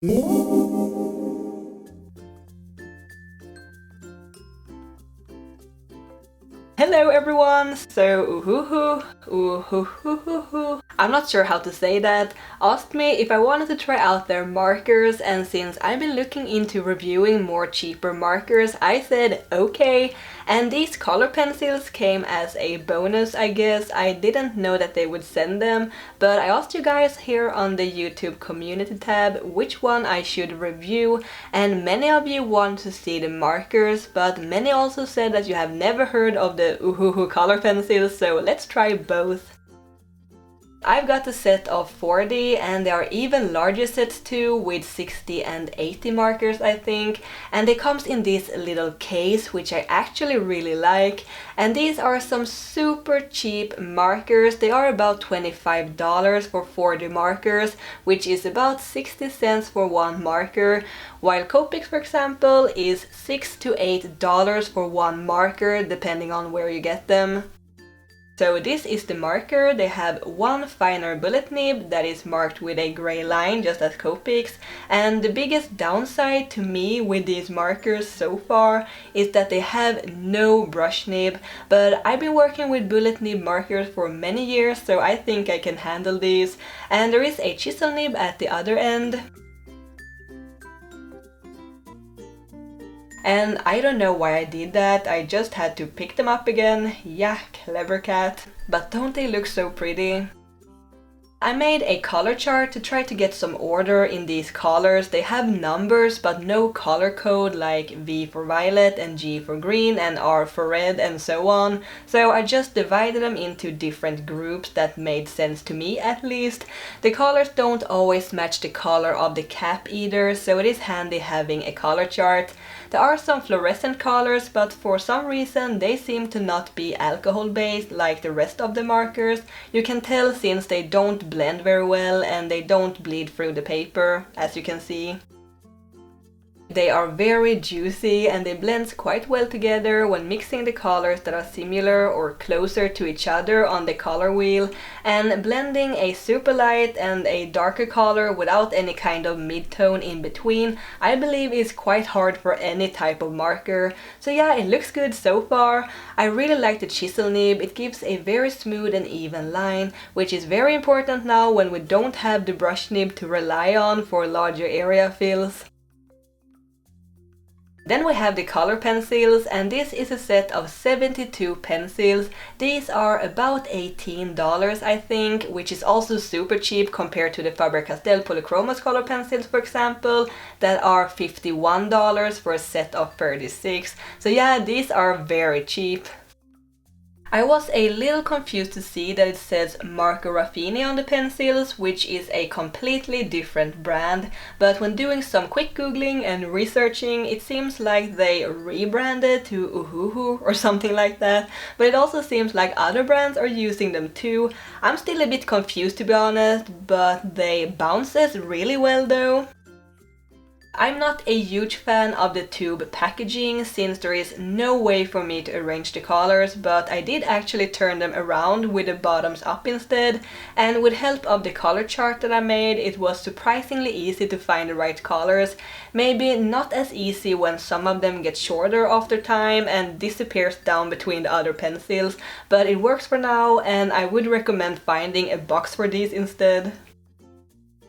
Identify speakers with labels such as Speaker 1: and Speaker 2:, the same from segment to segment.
Speaker 1: Hello everyone! So Ohuhu, I'm not sure how to say that, asked me if I wanted to try out their markers, and since I've been looking into reviewing more cheaper markers, I said okay, and these color pencils came as a bonus, I guess. I didn't know that they would send them, but I asked you guys here on the YouTube community tab which one I should review, and many of you want to see the markers, but many also said that you have never heard of the Ohuhu color pencils, so let's try both. I've got a set of 40, and there are even larger sets too, with 60 and 80 markers I think, and it comes in this little case which I actually really like, and these are some super cheap markers. They are about $25 for 40 markers, which is about 60 cents for one marker, while Copics, for example, is $6 to $8 for one marker depending on where you get them. So this is the marker. They have one finer bullet nib that is marked with a gray line, just as Copics, and the biggest downside to me with these markers so far is that they have no brush nib, but I've been working with bullet nib markers for many years, so I think I can handle these, and there is a chisel nib at the other end. And I don't know why I did that, I just had to pick them up again. Yeah, clever cat. But don't they look so pretty? I made a color chart to try to get some order in these colors. They have numbers but no color code, like V for violet and G for green and R for red and so on. So I just divided them into different groups that made sense to me at least. The colors don't always match the color of the cap either, so it is handy having a color chart. There are some fluorescent colors, but for some reason they seem to not be alcohol based like the rest of the markers. You can tell since they don't blend very well and they don't bleed through the paper, as you can see. They are very juicy and they blend quite well together when mixing the colors that are similar or closer to each other on the color wheel, and blending a super light and a darker color without any kind of mid-tone in between I believe is quite hard for any type of marker. So yeah, it looks good so far. I really like the chisel nib. It gives a very smooth and even line, which is very important now when we don't have the brush nib to rely on for larger area fills. Then we have the color pencils, and this is a set of 72 pencils. These are about $18 I think, which is also super cheap compared to the Faber-Castell Polychromos color pencils, for example, that are $51 for a set of 36. So yeah, these are very cheap. I was a little confused to see that it says Marco Raffini on the pencils, which is a completely different brand, but when doing some quick googling and researching, it seems like they rebranded to Ohuhu or something like that, but it also seems like other brands are using them too. I'm still a bit confused to be honest, but they bounces really well though. I'm not a huge fan of the tube packaging since there is no way for me to arrange the colors, but I did actually turn them around with the bottoms up instead, and with help of the color chart that I made, it was surprisingly easy to find the right colors. Maybe not as easy when some of them get shorter after time and disappears down between the other pencils, but it works for now, and I would recommend finding a box for these instead.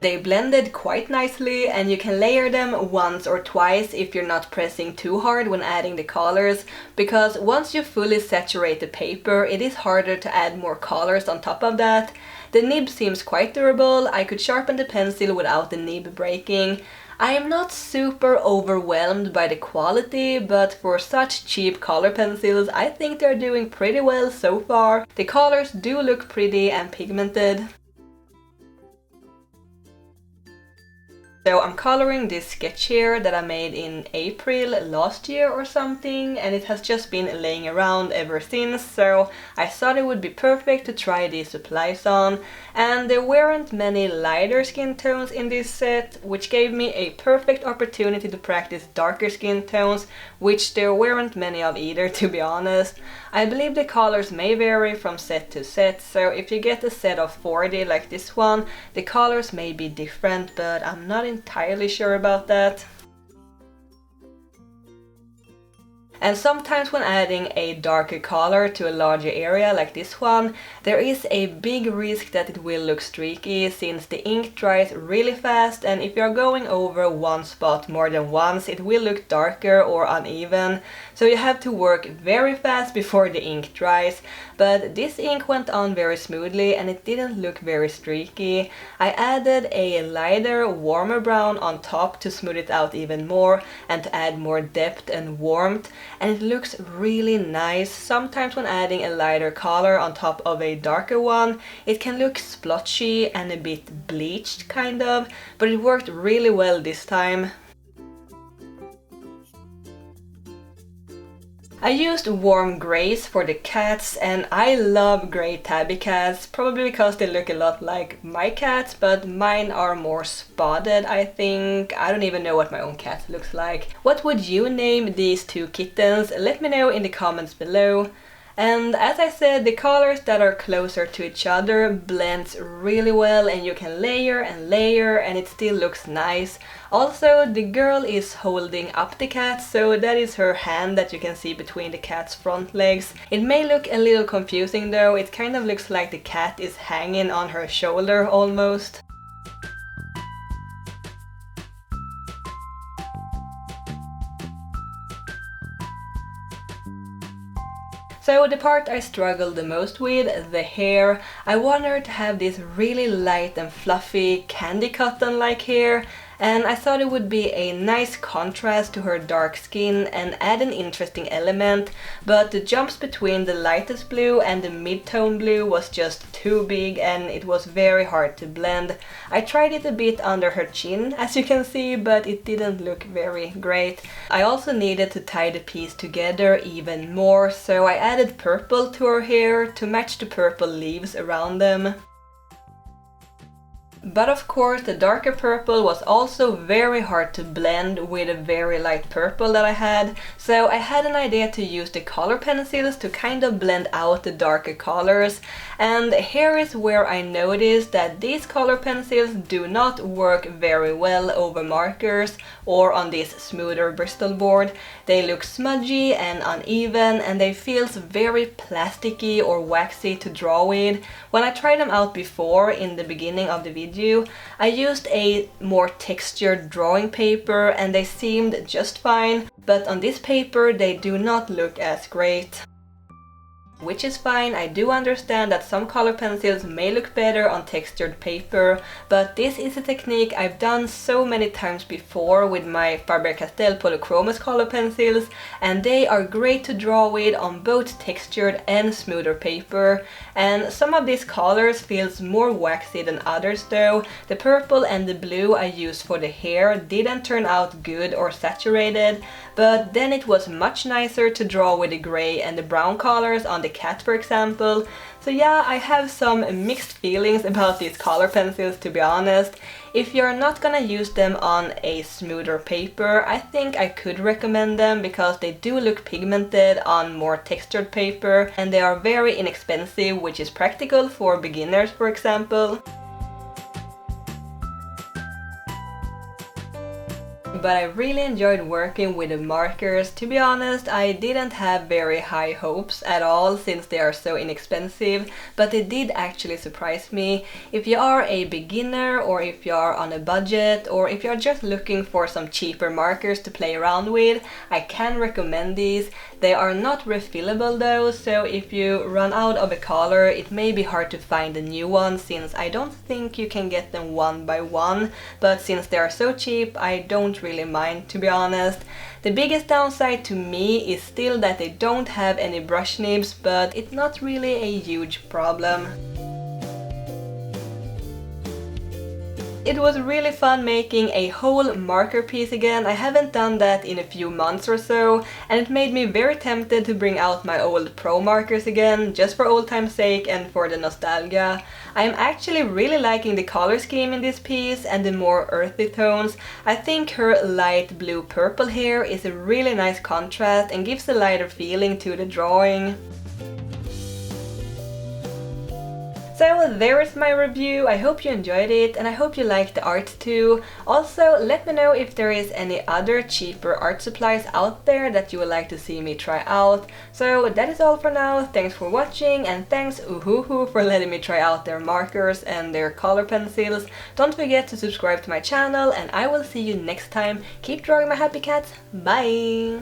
Speaker 1: They blended quite nicely, and you can layer them once or twice if you're not pressing too hard when adding the colors, because once you fully saturate the paper, it is harder to add more colors on top of that. The nib seems quite durable. I could sharpen the pencil without the nib breaking. I am not super overwhelmed by the quality, but for such cheap color pencils, I think they're doing pretty well so far. The colors do look pretty and pigmented. So I'm coloring this sketch here that I made in April last year or something, and it has just been laying around ever since, so I thought it would be perfect to try these supplies on. And there weren't many lighter skin tones in this set, which gave me a perfect opportunity to practice darker skin tones, which there weren't many of either, to be honest. I believe the colors may vary from set to set, so if you get a set of 40 like this one, the colors may be different, but I'm not entirely sure about that. And sometimes when adding a darker color to a larger area like this one, there is a big risk that it will look streaky since the ink dries really fast, and if you're going over one spot more than once, it will look darker or uneven. So you have to work very fast before the ink dries. But this ink went on very smoothly and it didn't look very streaky. I added a lighter, warmer brown on top to smooth it out even more and to add more depth and warmth, and it looks really nice. Sometimes when adding a lighter color on top of a darker one, it can look splotchy and a bit bleached kind of, but it worked really well this time. I used warm grays for the cats, and I love gray tabby cats, probably because they look a lot like my cats, but mine are more spotted, I think. I don't even know what my own cat looks like. What would you name these two kittens? Let me know in the comments below. And as I said, the colors that are closer to each other blends really well, and you can layer and layer and it still looks nice. Also, the girl is holding up the cat, so that is her hand that you can see between the cat's front legs. It may look a little confusing though, it kind of looks like the cat is hanging on her shoulder almost. So the part I struggled the most with, the hair, I wanted to have this really light and fluffy candy cotton-like hair, and I thought it would be a nice contrast to her dark skin and add an interesting element, but the jumps between the lightest blue and the mid-tone blue was just too big and it was very hard to blend. I tried it a bit under her chin, as you can see, but it didn't look very great. I also needed to tie the piece together even more, so I added purple to her hair to match the purple leaves around them. But of course the darker purple was also very hard to blend with a very light purple that I had, so I had an idea to use the color pencils to kind of blend out the darker colors, and here is where I noticed that these color pencils do not work very well over markers or on this smoother Bristol board. They look smudgy and uneven and they feel very plasticky or waxy to draw with. When I tried them out before in the beginning of the video, I used a more textured drawing paper and they seemed just fine, but on this paper they do not look as great. Which is fine, I do understand that some color pencils may look better on textured paper, but this is a technique I've done so many times before with my Faber-Castell Polychromos color pencils, and they are great to draw with on both textured and smoother paper. And some of these colors feels more waxy than others though. The purple and the blue I used for the hair didn't turn out good or saturated, but then it was much nicer to draw with the gray and the brown colors on the cat, for example. So yeah, I have some mixed feelings about these color pencils, to be honest. If you're not gonna use them on a smoother paper, I think I could recommend them because they do look pigmented on more textured paper and they are very inexpensive, which is practical for beginners, for example. But I really enjoyed working with the markers. To be honest, I didn't have very high hopes at all since they are so inexpensive, but they did actually surprise me. If you are a beginner or if you are on a budget or if you're just looking for some cheaper markers to play around with, I can recommend these. They are not refillable though, so if you run out of a color, it may be hard to find a new one since I don't think you can get them one by one, but since they are so cheap, I don't really mind, to be honest. The biggest downside to me is still that they don't have any brush nibs, but it's not really a huge problem. It was really fun making a whole marker piece again. I haven't done that in a few months or so, and it made me very tempted to bring out my old pro markers again, just for old time's sake and for the nostalgia. I am actually really liking the color scheme in this piece and the more earthy tones. I think her light blue purple hair is a really nice contrast and gives a lighter feeling to the drawing. So there is my review. I hope you enjoyed it and I hope you liked the art too. Also, let me know if there is any other cheaper art supplies out there that you would like to see me try out. So that is all for now. Thanks for watching and thanks Ohuhu for letting me try out their markers and their color pencils. Don't forget to subscribe to my channel and I will see you next time. Keep drawing my happy cats. Bye!